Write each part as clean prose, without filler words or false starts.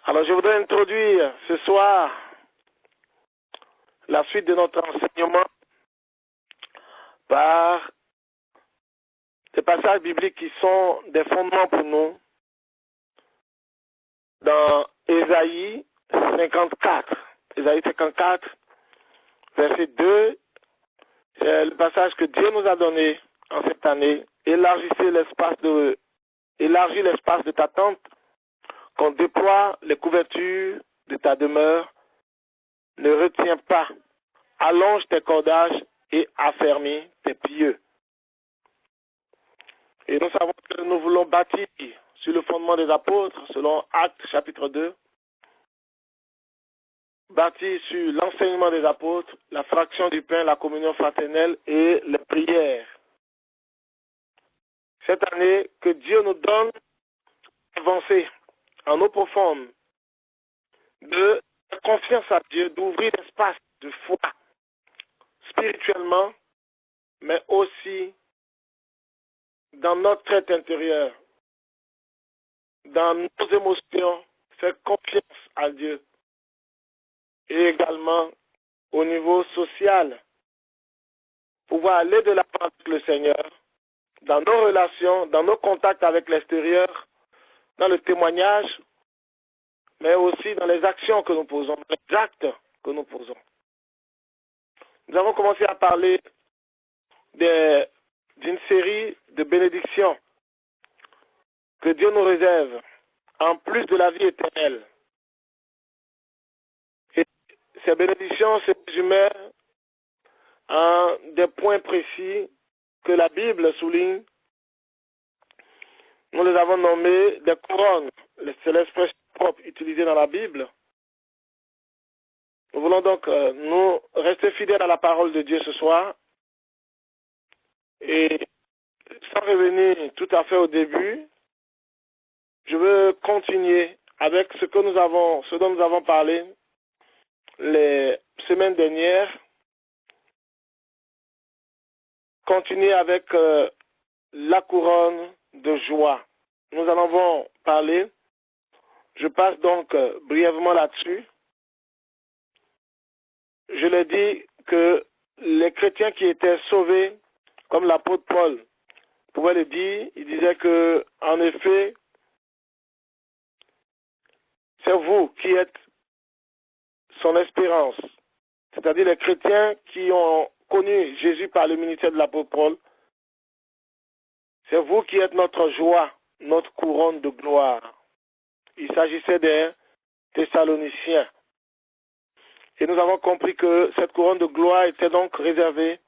Alors, je voudrais introduire ce soir la suite de notre enseignement par des passages bibliques qui sont des fondements pour nous dans Ésaïe 54. Ésaïe 54, verset 2, c'est le passage que Dieu nous a donné en cette année. Élargis l'espace de ta tente, qu'on déploie les couvertures de ta demeure. Ne retiens pas, allonge tes cordages et affermis tes pieux. Et nous savons que nous voulons bâtir sur le fondement des apôtres, selon Actes chapitre 2, bâtir sur l'enseignement des apôtres, la fraction du pain, la communion fraternelle et les prières. Cette année, que Dieu nous donne d'avancer en eau profonde, de confiance à Dieu, d'ouvrir l'espace de foi spirituellement, mais aussi dans notre être intérieur, dans nos émotions, faire confiance à Dieu. Et également au niveau social, pouvoir aller de l'avant avec le Seigneur, dans nos relations, dans nos contacts avec l'extérieur, dans le témoignage, mais aussi dans les actions que nous posons, dans les actes que nous posons. Nous avons commencé à parler d'une série de bénédictions que Dieu nous réserve, en plus de la vie éternelle. Et ces bénédictions se résumaient en des points précis que la Bible souligne. Nous les avons nommés des couronnes. C'est l'expression propre utilisée dans la Bible. Nous voulons donc nous rester fidèles à la parole de Dieu ce soir. Et sans revenir tout à fait au début, je veux continuer avec ce dont nous avons parlé les semaines dernières. Continuer avec la couronne de joie. Nous en avons parlé. Je passe donc brièvement là-dessus. Je l'ai dit que les chrétiens qui étaient sauvés, comme l'apôtre Paul pouvait le dire, il disait que, en effet, c'est vous qui êtes son espérance. C'est-à-dire les chrétiens qui ont connu Jésus par le ministère de l'apôtre Paul. C'est vous qui êtes notre joie, notre couronne de gloire. Il s'agissait des Thessaloniciens. Et nous avons compris que cette couronne de gloire était donc réservée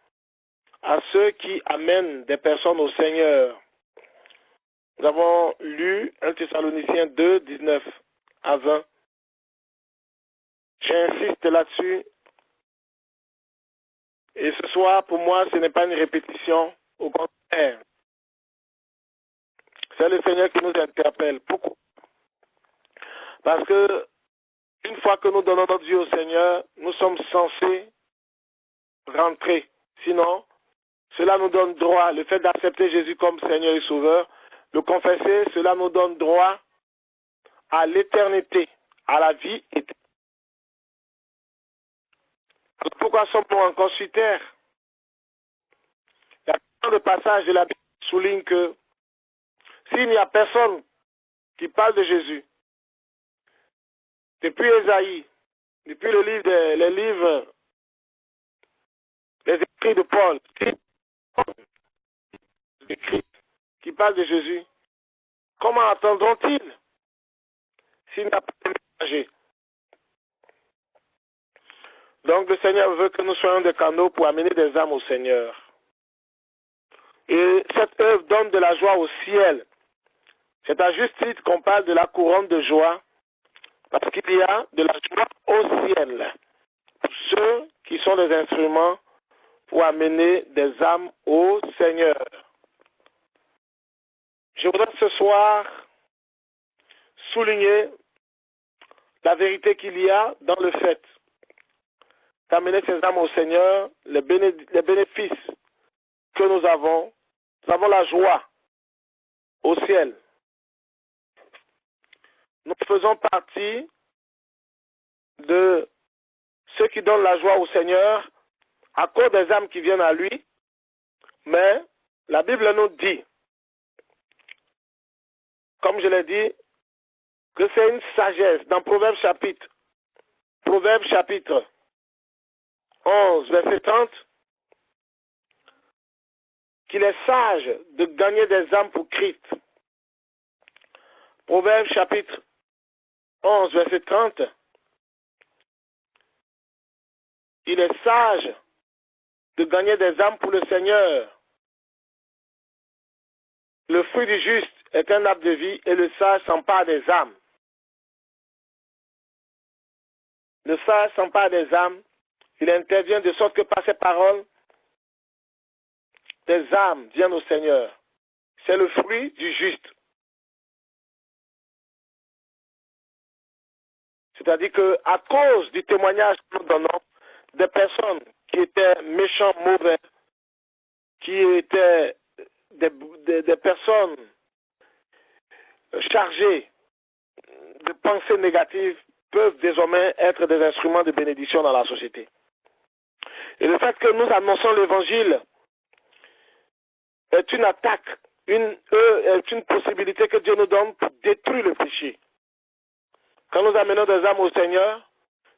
à ceux qui amènent des personnes au Seigneur. Nous avons lu 1 Thessaloniciens 2, 19 à 20. J'insiste là-dessus. Et ce soir, pour moi, ce n'est pas une répétition. Au contraire, c'est le Seigneur qui nous interpelle. Pourquoi? Parce que une fois que nous donnons notre vie au Seigneur, nous sommes censés rentrer. Sinon, cela nous donne droit, le fait d'accepter Jésus comme Seigneur et Sauveur, le confesser, cela nous donne droit à l'éternité, à la vie éternelle. Alors pourquoi sommes-nous encore sur terre? Il y a plein de passages de la Bible qui soulignent que s'il n'y a personne qui parle de Jésus, depuis Ésaïe, depuis les écrits de Paul, les écrits qui parlent de Jésus, comment attendront-ils s'il n'y a pas de messager? Donc le Seigneur veut que nous soyons des canaux pour amener des âmes au Seigneur. Et cette œuvre donne de la joie au ciel. C'est à juste titre qu'on parle de la couronne de joie, parce qu'il y a de la joie au ciel pour ceux qui sont des instruments pour amener des âmes au Seigneur. Je voudrais ce soir souligner la vérité qu'il y a dans le fait d'amener ces âmes au Seigneur, les bénéfices que nous avons la joie au ciel. nous faisons partie de ceux qui donnent la joie au Seigneur à cause des âmes qui viennent à lui, mais la Bible nous dit, comme je l'ai dit, que c'est une sagesse dans Proverbe chapitre 11, verset 30, qu'il est sage de gagner des âmes pour Christ. Proverbe chapitre 11, verset 30, il est sage de gagner des âmes pour le Seigneur. Le fruit du juste est un arbre de vie et le sage s'empare des âmes. Le sage s'empare des âmes, il intervient de sorte que par ses paroles, des âmes viennent au Seigneur. C'est le fruit du juste. C'est-à-dire qu'à cause du témoignage que nous donnons, des personnes qui étaient méchants, mauvais, qui étaient des personnes chargées de pensées négatives, peuvent désormais être des instruments de bénédiction dans la société. Et le fait que nous annonçons l'évangile est une attaque, est une possibilité que Dieu nous donne pour détruire le péché. Quand nous amenons des âmes au Seigneur,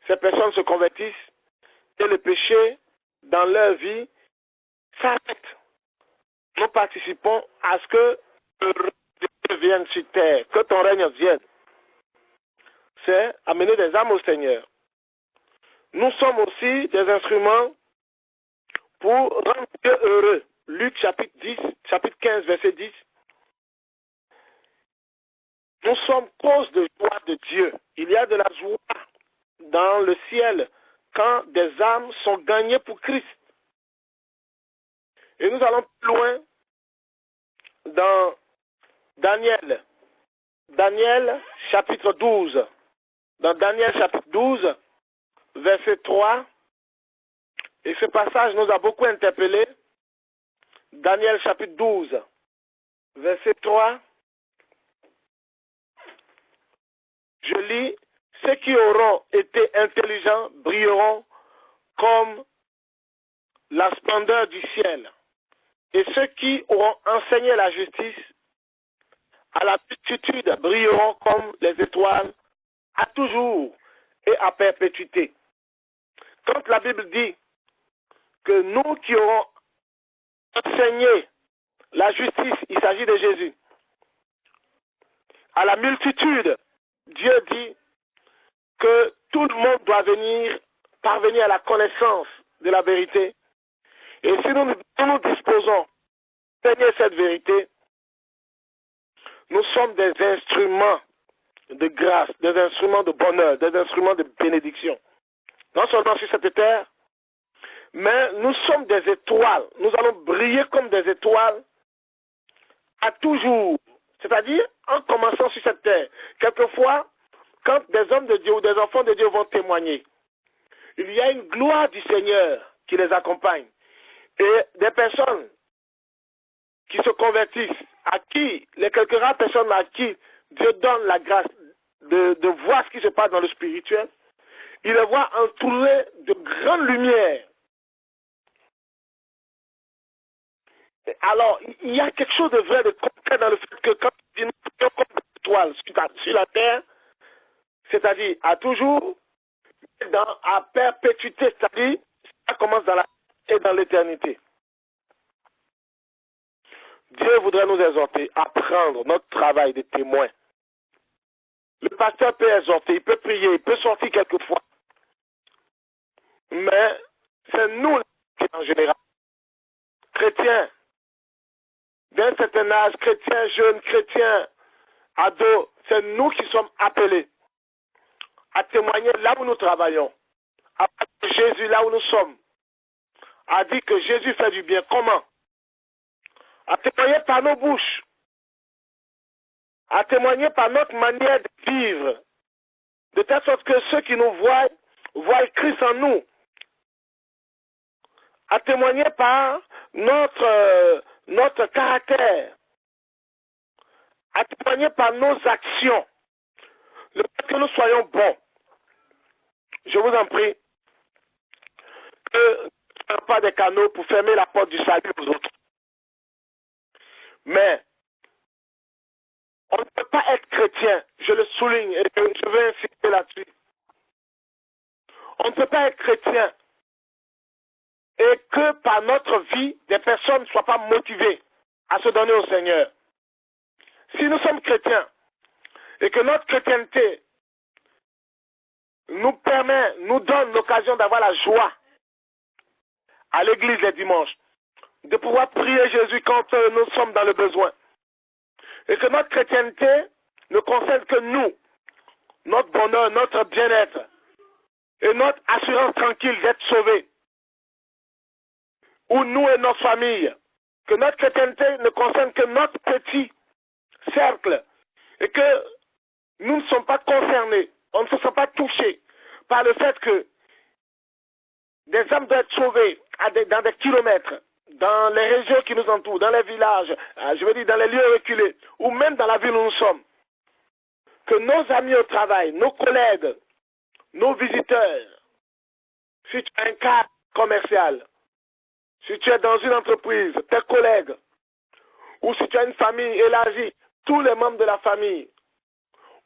ces personnes se convertissent et le péché dans leur vie s'arrête. Nous participons à ce que le règne vienne sur terre, que ton règne vienne. C'est amener des âmes au Seigneur. Nous sommes aussi des instruments pour rendre Dieu heureux. Luc chapitre 15, verset 10. Nous sommes cause de joie de Dieu. Il y a de la joie dans le ciel quand des âmes sont gagnées pour Christ. Et nous allons plus loin dans Daniel. Daniel chapitre 12. Dans Daniel chapitre 12, verset 3. Et ce passage nous a beaucoup interpellés. Daniel chapitre 12, verset 3. Je lis, ceux qui auront été intelligents brilleront comme la splendeur du ciel. Et ceux qui auront enseigné la justice à la multitude brilleront comme les étoiles à toujours et à perpétuité. Quand la Bible dit que nous qui aurons enseigné la justice, il s'agit de Jésus. À la multitude, Dieu dit que tout le monde doit parvenir à la connaissance de la vérité. Et si nous disposons d'enseigner cette vérité, nous sommes des instruments de grâce, des instruments de bonheur, des instruments de bénédiction. Non seulement sur cette terre, mais nous sommes des étoiles. Nous allons briller comme des étoiles à toujours. C'est-à-dire, en commençant sur cette terre, quelquefois, quand des hommes de Dieu ou des enfants de Dieu vont témoigner, il y a une gloire du Seigneur qui les accompagne. Et des personnes qui se convertissent, à qui, les quelques rares personnes à qui Dieu donne la grâce de voir ce qui se passe dans le spirituel, ils les voient entourés de grandes lumières. Alors, il y a quelque chose de vrai, de concret dans le fait que quand nous sommes comme des étoiles sur la terre, c'est-à-dire à toujours, à perpétuité, c'est-à-dire ça commence dans la et dans l'éternité. Dieu voudrait nous exhorter à prendre notre travail de témoin. Le pasteur peut exhorter, il peut prier, il peut sortir quelquefois. Mais c'est nous en général, chrétiens, d'un certain âge, chrétiens jeunes, chrétiens ados, c'est nous qui sommes appelés à témoigner là où nous travaillons, à parler de Jésus là où nous sommes, à dire que Jésus fait du bien. Comment? À témoigner par nos bouches, à témoigner par notre manière de vivre, de telle sorte que ceux qui nous voient Christ en nous, à témoigner par notre caractère, à témoigner par nos actions. que nous soyons bons. Je vous en prie, que ne pas des canaux pour fermer la porte du salut aux autres. Mais on ne peut pas être chrétien, je le souligne et je vais insister là-dessus. On ne peut pas être chrétien et que par notre vie, des personnes ne soient pas motivées à se donner au Seigneur. Si nous sommes chrétiens et que notre chrétienté nous donne l'occasion d'avoir la joie à l'église les dimanches, de pouvoir prier Jésus quand nous sommes dans le besoin, et que notre chrétienté ne concerne que nous, notre bonheur, notre bien-être et notre assurance tranquille d'être sauvés, ou nous et notre famille, que notre chrétienté ne concerne que notre petit cercle et que nous ne sommes pas concernés, on ne se sent pas touchés par le fait que des âmes doivent être sauvées dans des kilomètres, dans les régions qui nous entourent, dans les villages, je veux dire dans les lieux reculés, ou même dans la ville où nous sommes. Que nos amis au travail, nos collègues, nos visiteurs, si tu as un cadre commercial, si tu es dans une entreprise, tes collègues, ou si tu as une famille élargie, tous les membres de la famille,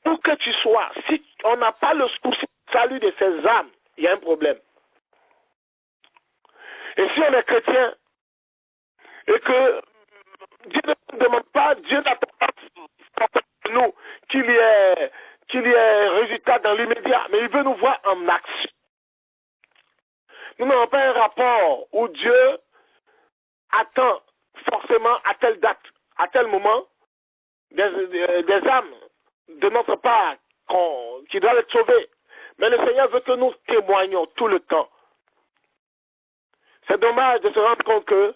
où que tu sois, si on n'a pas le souci du salut de ces âmes, il y a un problème. Et si on est chrétien, et que Dieu ne demande pas, Dieu n'attend pas de nous qu'il y ait résultat dans l'immédiat, mais il veut nous voir en action. Nous n'avons pas un rapport où Dieu attend forcément à telle date, à tel moment, des âmes de notre part qui doivent être sauvées. Mais le Seigneur veut que nous témoignions tout le temps. C'est dommage de se rendre compte que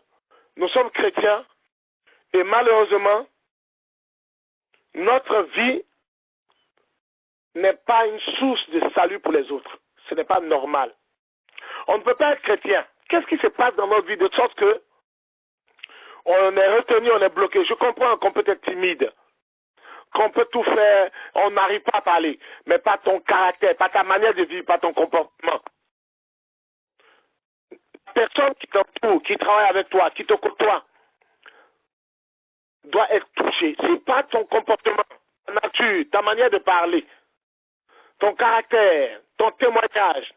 nous sommes chrétiens et malheureusement, notre vie n'est pas une source de salut pour les autres. Ce n'est pas normal. On ne peut pas être chrétien. Qu'est-ce qui se passe dans notre vie de sorte que on est retenu, on est bloqué? Je comprends qu'on peut être timide, qu'on peut tout faire, on n'arrive pas à parler, mais pas ton caractère, pas ta manière de vivre, pas ton comportement. Personne qui t'entoure, qui travaille avec toi, qui te côtoie, doit être touché. Si pas ton comportement, ta nature, ta manière de parler, ton caractère, ton témoignage,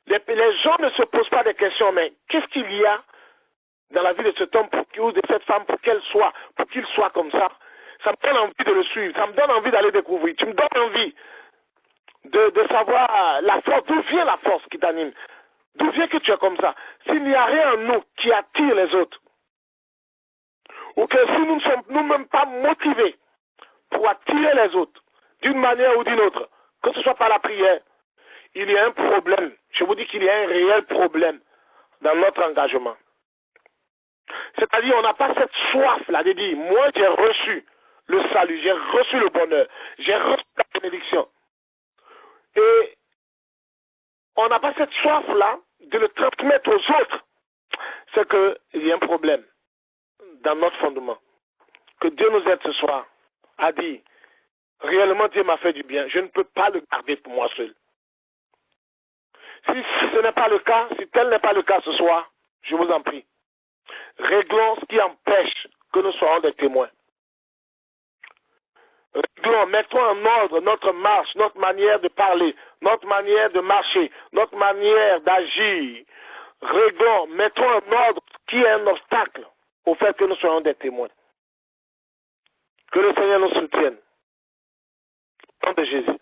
les gens ne se posent pas des questions, mais qu'est-ce qu'il y a dans la vie de cet homme ou de cette femme pour qu'il soit comme ça? Ça me donne envie de le suivre, ça me donne envie d'aller découvrir. Tu me donnes envie de savoir la force, d'où vient la force qui t'anime, d'où vient que tu es comme ça. S'il n'y a rien en nous qui attire les autres, ou que si nous ne sommes nous-mêmes pas motivés pour attirer les autres d'une manière ou d'une autre, que ce soit par la prière, il y a un problème. Je vous dis qu'il y a un réel problème dans notre engagement. C'est-à-dire, on n'a pas cette soif-là de dire, moi j'ai reçu le salut, j'ai reçu le bonheur, j'ai reçu la bénédiction. Et on n'a pas cette soif-là de le transmettre aux autres. C'est qu'il y a un problème dans notre fondement. Que Dieu nous aide ce soir à dire, réellement Dieu m'a fait du bien, je ne peux pas le garder pour moi seul. Si ce n'est pas le cas, si tel n'est pas le cas ce soir, je vous en prie, réglons ce qui empêche que nous soyons des témoins. Réglons, mettons en ordre notre marche, notre manière de parler, notre manière de marcher, notre manière d'agir. Réglons, mettons en ordre ce qui est un obstacle au fait que nous soyons des témoins. Que le Seigneur nous soutienne. Au nom de Jésus.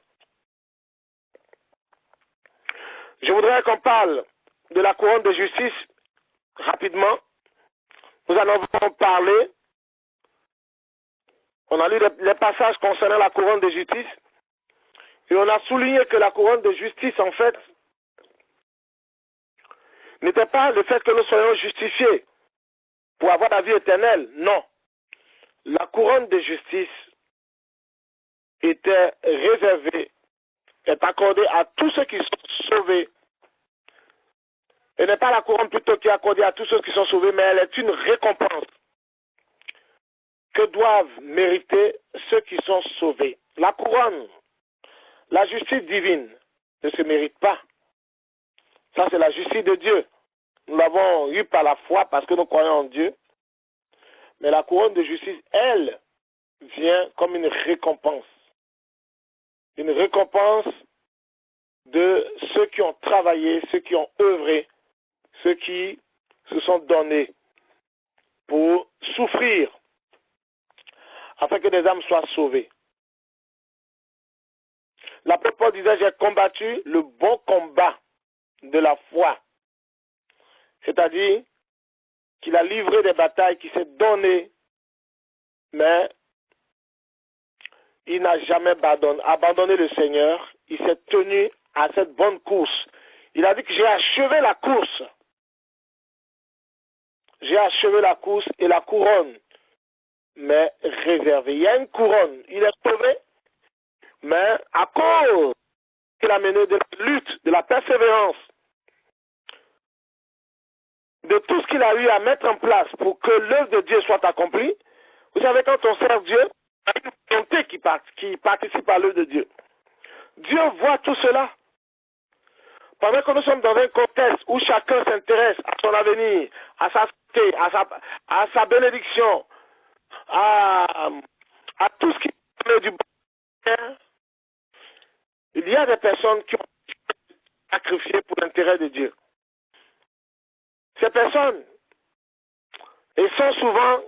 Je voudrais qu'on parle de la couronne de justice rapidement. Nous allons parler. On a lu les passages concernant la couronne de justice. Et on a souligné que la couronne de justice, en fait, n'était pas le fait que nous soyons justifiés pour avoir la vie éternelle. Non. La couronne de justice était réservée, est accordée à tous ceux qui sont sauvés. Et n'est pas la couronne plutôt qui est accordée à tous ceux qui sont sauvés, mais elle est une récompense que doivent mériter ceux qui sont sauvés. La couronne La justice divine ne se mérite pas. Ça, c'est la justice de Dieu. Nous l'avons eu par la foi parce que nous croyons en Dieu. Mais la couronne de justice, elle, vient comme une récompense. Une récompense de ceux qui ont travaillé, ceux qui ont œuvré, ceux qui se sont donnés pour souffrir afin que des âmes soient sauvées. L'apôtre Paul disait, j'ai combattu le bon combat de la foi. C'est-à-dire qu'il a livré des batailles, qu'il s'est donné, mais il n'a jamais abandonné le Seigneur. Il s'est tenu à cette bonne course. Il a dit que j'ai achevé la course. J'ai achevé la course et la couronne m'est réservée. Il y a une couronne. Il est sauvé, mais à cause qu'il a mené de la lutte, de la persévérance, de tout ce qu'il a eu à mettre en place pour que l'œuvre de Dieu soit accomplie. Vous savez, quand on sert Dieu, il y a une volonté qui participe à l'œuvre de Dieu. Dieu voit tout cela. Pendant que nous sommes dans un contexte où chacun s'intéresse à son avenir, à sa santé, à sa bénédiction, à tout ce qui est du bon, il y a des personnes qui ont sacrifié pour l'intérêt de Dieu. Ces personnes, elles sont souvent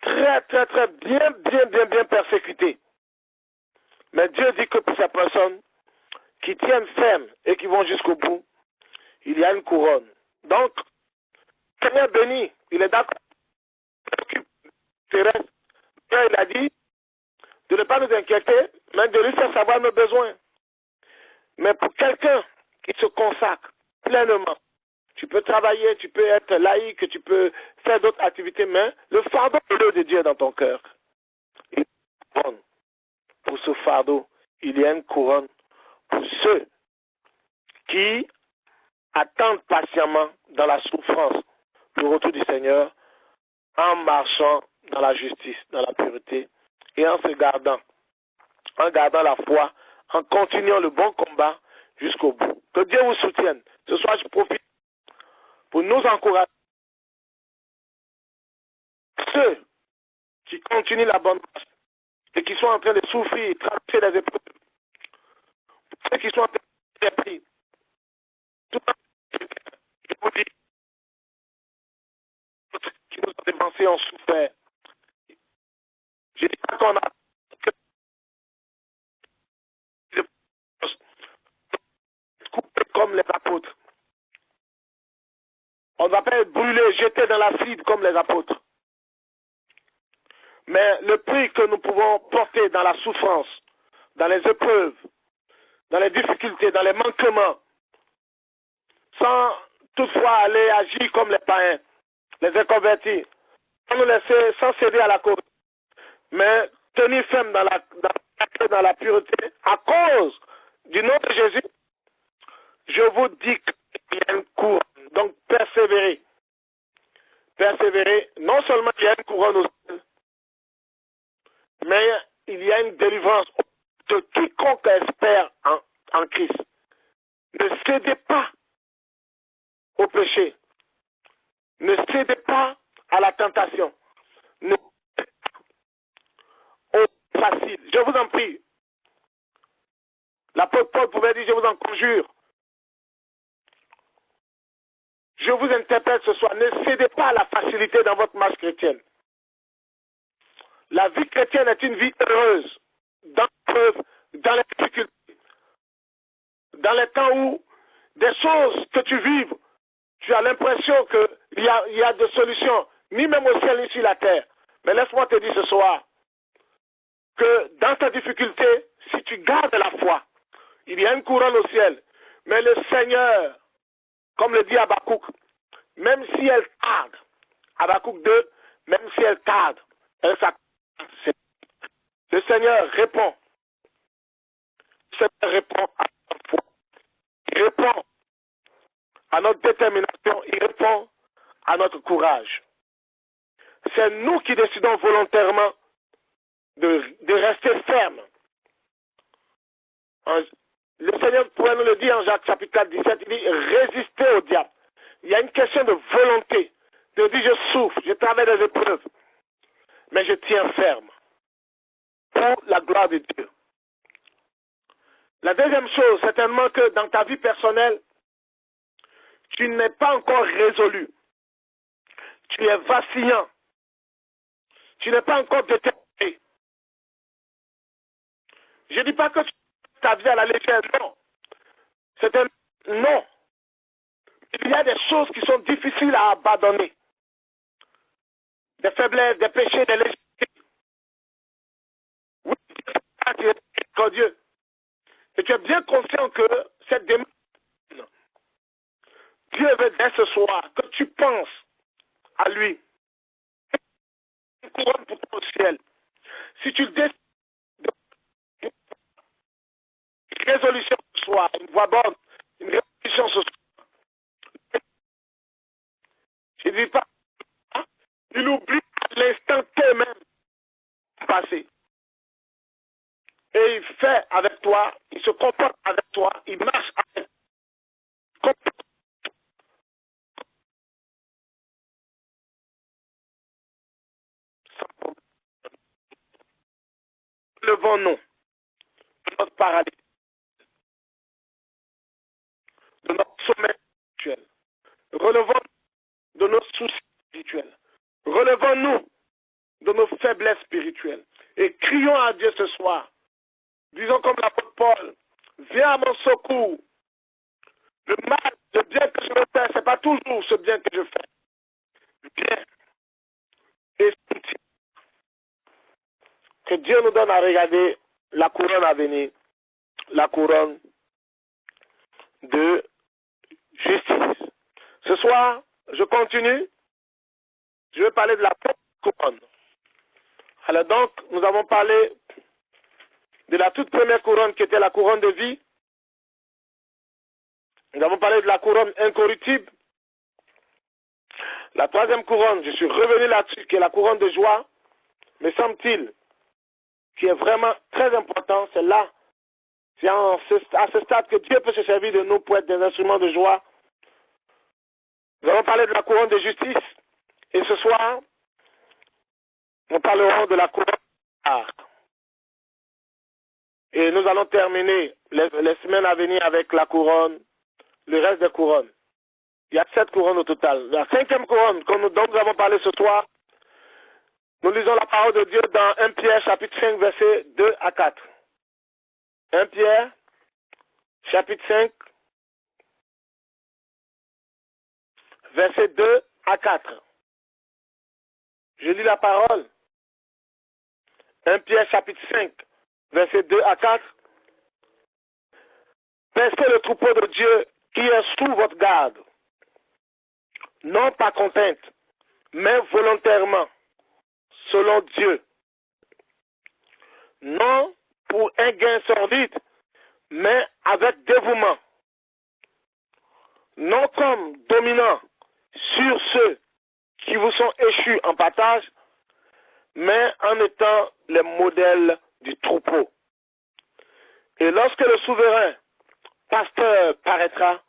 très bien persécutées. Mais Dieu dit que pour ces personnes qui tiennent ferme et qui vont jusqu'au bout, il y a une couronne. Donc, Seigneur béni, il est d'accord. Il a dit de ne pas nous inquiéter, mais de lui faire savoir nos besoins. Mais pour quelqu'un qui se consacre pleinement, tu peux travailler, tu peux être laïque, tu peux faire d'autres activités, mais le fardeau de Dieu est dans ton cœur. Et pour ce fardeau, il y a une couronne pour ceux qui attendent patiemment dans la souffrance le retour du Seigneur, en marchant dans la justice, dans la pureté, et en gardant la foi, en continuant le bon combat jusqu'au bout. Que Dieu vous soutienne. Ce soir, je profite pour nous encourager. Ceux qui continuent la bonne marche et qui sont en train de souffrir, traverser des épreuves, ceux qui sont en train de souffrir, tout je vous dis, qui nous ont dépensé en souffert. Je dis pas qu'on a coupé comme les apôtres. On ne va pas être brûlé, jeté dans l'acide comme les apôtres. Mais le prix que nous pouvons porter dans la souffrance, dans les épreuves, dans les difficultés, dans les manquements, sans toutefois aller agir comme les païens, les inconvertis, sans nous laisser, sans céder à la cause, mais tenir ferme dans la pureté, à cause du nom de Jésus, je vous dis qu'il y a une couronne. Donc persévérez. Persévérez. Non seulement il y a une couronne au ciel, mais il y a une délivrance de quiconque espère en Christ. Ne cédez pas au péché. Ne cédez pas à la tentation. Ne cédez pas au facile. Je vous en prie. L'apôtre Paul pouvait dire, je vous en conjure. Je vous interpelle ce soir. Ne cédez pas à la facilité dans votre marche chrétienne. La vie chrétienne est une vie heureuse, dans l'épreuve, dans les difficultés, dans les temps où des choses que tu vives, tu as l'impression qu'il y a des solutions, ni même au ciel ni sur la terre. Mais laisse-moi te dire ce soir que dans ta difficulté, si tu gardes la foi, il y a une couronne au ciel. Mais le Seigneur, comme le dit Habakkuk, même si elle tarde, Habakkuk 2, même si elle tarde, le Seigneur répond. Le Seigneur répond à notre foi. Il répond à notre détermination. Il répond à notre courage. C'est nous qui décidons volontairement de rester fermes Le Seigneur pourrait nous le dire en Jacques chapitre 4, 17, il dit résistez au diable. Il y a une question de volonté. De dire je souffre, je travaille des épreuves, mais je tiens ferme pour la gloire de Dieu. La deuxième chose, certainement que dans ta vie personnelle, tu n'es pas encore résolu. Tu es vacillant. Tu n'es pas encore déterminé. Je ne dis pas que tu fais ta vie à la légère, non. C'est un non. Il y a des choses qui sont difficiles à abandonner. Des faiblesses, des péchés, des légèretés. Oui, tu es Dieu. Et tu es bien conscient que cette démarche, Dieu veut dès ce soir que tu penses à lui. Une couronne pour toi au ciel. Si tu le décides, une résolution ce soir, une voix bonne, une résolution ce soir. Je ne dis pas, il oublie à l'instant T même passé. Et il fait avec toi, il se comporte avec toi, il marche avec toi. Relevons-nous de notre paralysie, de notre sommeil spirituel. Relevons-nous de nos soucis spirituels. Relevons-nous de nos faiblesses spirituelles. Et crions à Dieu ce soir. Disons comme l'apôtre Paul, viens à mon secours. Le mal, le bien que je veux faire, ce n'est pas toujours ce bien que je fais. Viens et soutiens. Que Dieu nous donne à regarder la couronne à venir, la couronne de justice. Ce soir, je continue. Je vais parler de la couronne. Alors donc, nous avons parlé de la toute première couronne qui était la couronne de vie. Nous avons parlé de la couronne incorruptible. La troisième couronne, je suis revenu là-dessus, qui est la couronne de joie. Mais semble-t-il, qui est vraiment très important, c'est là, c'est à ce stade que Dieu peut se servir de nous pour être des instruments de joie. Nous avons parlé de la couronne de justice. Et ce soir, nous parlerons de la couronne d'art. Et nous allons terminer les semaines à venir avec la couronne, le reste des couronnes. Il y a 7 couronnes au total. La 5e couronne dont nous avons parlé ce soir, nous lisons la parole de Dieu dans 1 Pierre chapitre 5 versets 2 à 4. 1 Pierre chapitre 5 versets 2 à 4. Je lis la parole. 1 Pierre chapitre 5 versets 2 à 4. Paissez le troupeau de Dieu qui est sous votre garde, non pas contrainte, mais volontairement, selon Dieu. Non pour un gain sordide, mais avec dévouement. Non comme dominant sur ceux qui vous sont échus en partage, mais en étant les modèles du troupeau. Et lorsque le souverain pasteur paraîtra,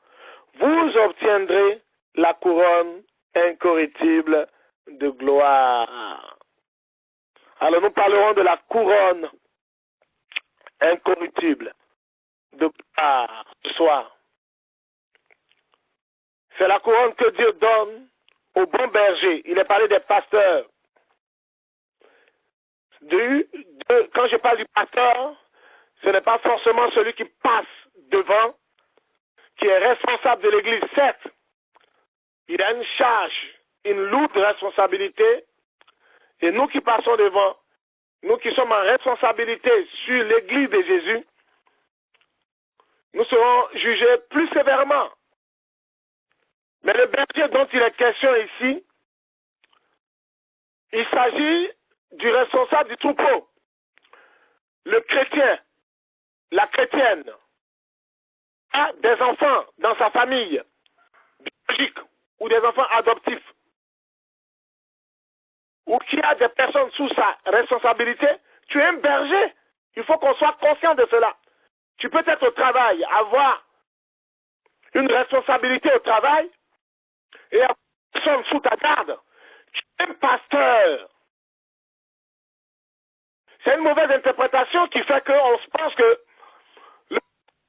vous obtiendrez la couronne incorruptible de gloire. Alors nous parlerons de la couronne incorruptible de gloire ce soir. C'est la couronne que Dieu donne au bon berger. Il est parlé des pasteurs. Quand je parle du pasteur, ce n'est pas forcément celui qui passe devant, qui est responsable de l'Église. Certes, il a une charge, une lourde responsabilité, et nous qui passons devant, nous qui sommes en responsabilité sur l'Église de Jésus, nous serons jugés plus sévèrement. Mais le berger dont il est question ici, il s'agit du responsable du troupeau. Le chrétien, la chrétienne, a des enfants dans sa famille biologique ou des enfants adoptifs, ou qui a des personnes sous sa responsabilité. Tu es un berger. Il faut qu'on soit conscient de cela. Tu peux être au travail, avoir une responsabilité au travail et avoir une personne sous ta garde. Tu es un pasteur. C'est une mauvaise interprétation qui fait qu'on se pense que le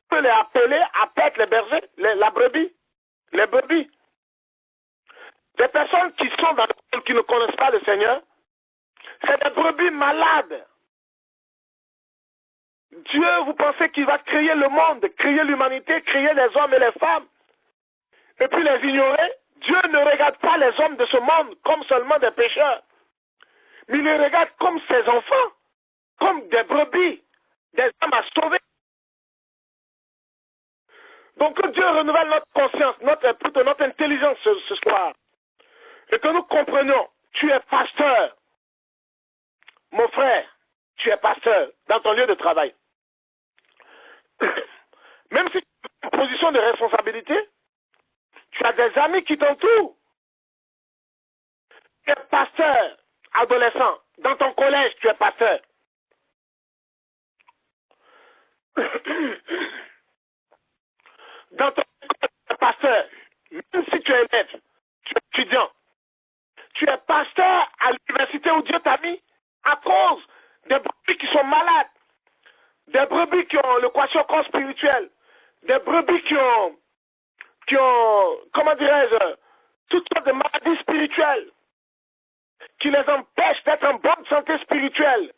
peuple est appelé à paître les bergers, la brebis, les brebis. Des personnes qui sont dans le monde, qui ne connaissent pas le Seigneur, c'est des brebis malades. Dieu, vous pensez qu'il va créer le monde, créer l'humanité, créer les hommes et les femmes, et puis les ignorer? Dieu ne regarde pas les hommes de ce monde comme seulement des pécheurs, mais il les regarde comme ses enfants, comme des brebis, des âmes à sauver. Donc que Dieu renouvelle notre conscience, plutôt notre intelligence ce soir, et que nous comprenions, tu es pasteur, mon frère, tu es pasteur dans ton lieu de travail. Même si tu es en position de responsabilité, tu as des amis qui t'entourent. Tu es pasteur, adolescent. Dans ton collège, tu es pasteur. Dans ton école, tu es pasteur. Même si tu es élève, tu es étudiant. Tu es pasteur à l'université où Dieu t'a mis à cause des brebis qui sont malades, des brebis qui ont le quotient spirituel, des brebis qui ont comment dirais-je, toutes sortes de maladies spirituelles qui les empêchent d'être en bonne santé spirituelle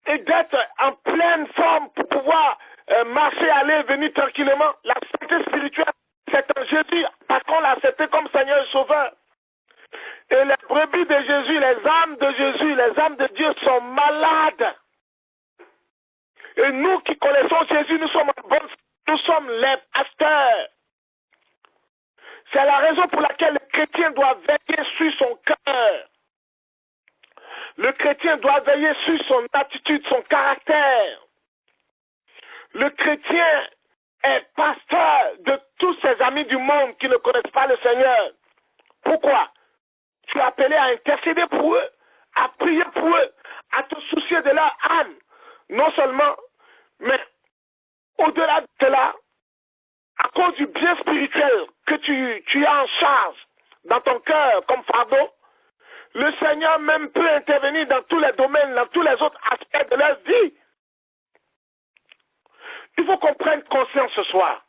et d'être en pleine forme pour pouvoir marcher, aller, venir tranquillement. La santé spirituelle, c'est en Jésus parce qu'on l'a accepté comme Seigneur et Sauveur. Et les brebis de Jésus, les âmes de Jésus, les âmes de Dieu sont malades. Et nous qui connaissons Jésus, nous sommes en bonne santé, nous sommes les pasteurs. C'est la raison pour laquelle le chrétien doit veiller sur son cœur. Le chrétien doit veiller sur son attitude, son caractère. Le chrétien est pasteur de tous ses amis du monde qui ne connaissent pas le Seigneur. Pourquoi? Tu es appelé à intercéder pour eux, à prier pour eux, à te soucier de leur âme. Non seulement, mais au-delà de cela, à cause du bien spirituel que tu as en charge dans ton cœur comme fardeau, le Seigneur même peut intervenir dans tous les domaines, dans tous les autres aspects de leur vie. Il faut qu'on prenne conscience ce soir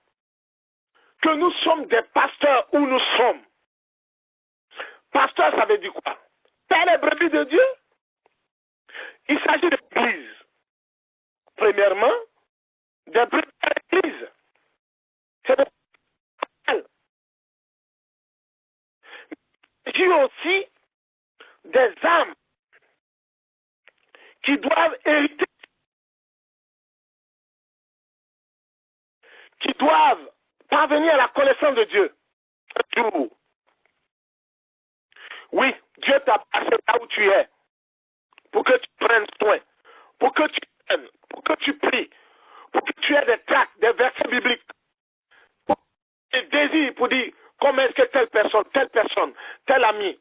que nous sommes des pasteurs où nous sommes. Pasteur, ça veut dire quoi? Père les brebis de Dieu. Il s'agit de l'Église. Premièrement, des brebis de l'Église. C'est de il s'agit aussi des âmes qui doivent hériter, qui doivent parvenir à la connaissance de Dieu. Oui, Dieu t'a placé là où tu es, pour que tu prennes soin, pour que tu prennes, pour que tu pries, pour que tu aies des tracts, des versets bibliques, des désirs pour dire comment est-ce que telle personne, tel ami,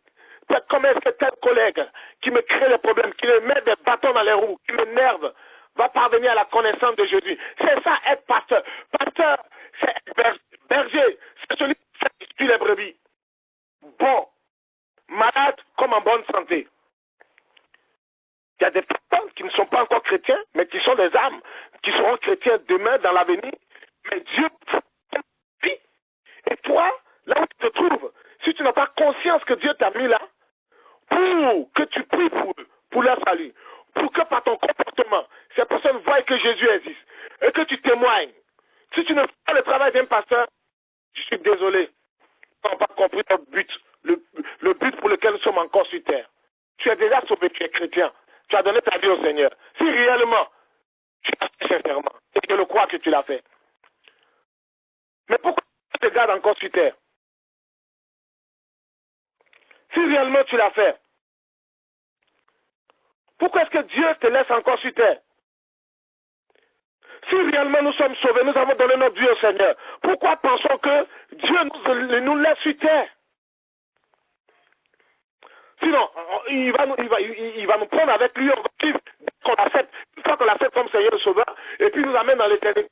comment est-ce que tel collègue qui me crée des problèmes, qui me met des bâtons dans les roues, qui m'énerve, va parvenir à la connaissance de Jésus. C'est ça être pasteur. Pasteur, c'est être berger, c'est celui qui suit les brebis. Bon, malade comme en bonne santé. Il y a des personnes qui ne sont pas encore chrétiens, mais qui sont des âmes, qui seront chrétiens demain, dans l'avenir. Mais Dieu, et toi, là où tu te trouves, si tu n'as pas conscience que Dieu t'a mis là, pour que tu pries pour eux, pour leur salut, pour que par ton comportement, ces personnes voient que Jésus existe, et que tu témoignes. Si tu ne fais pas le travail d'un pasteur, je suis désolé, tu n'as pas compris notre but, le but pour lequel nous sommes encore sur terre. Tu es déjà sauvé, tu es chrétien, tu as donné ta vie au Seigneur. Si réellement, tu l'as fait sincèrement, et je le crois que tu l'as fait. Mais pourquoi tu te gardes encore sur terre? Si réellement tu l'as fait, pourquoi est-ce que Dieu te laisse encore sur terre? Si réellement nous sommes sauvés, nous avons donné notre vie au Seigneur, pourquoi pensons que Dieu nous laisse sur terre? Sinon, il va nous prendre avec lui, on va vivre qu'on l'accepte. Une fois qu'on l'accepte comme Seigneur et Sauveur, et puis nous amène dans l'éternité.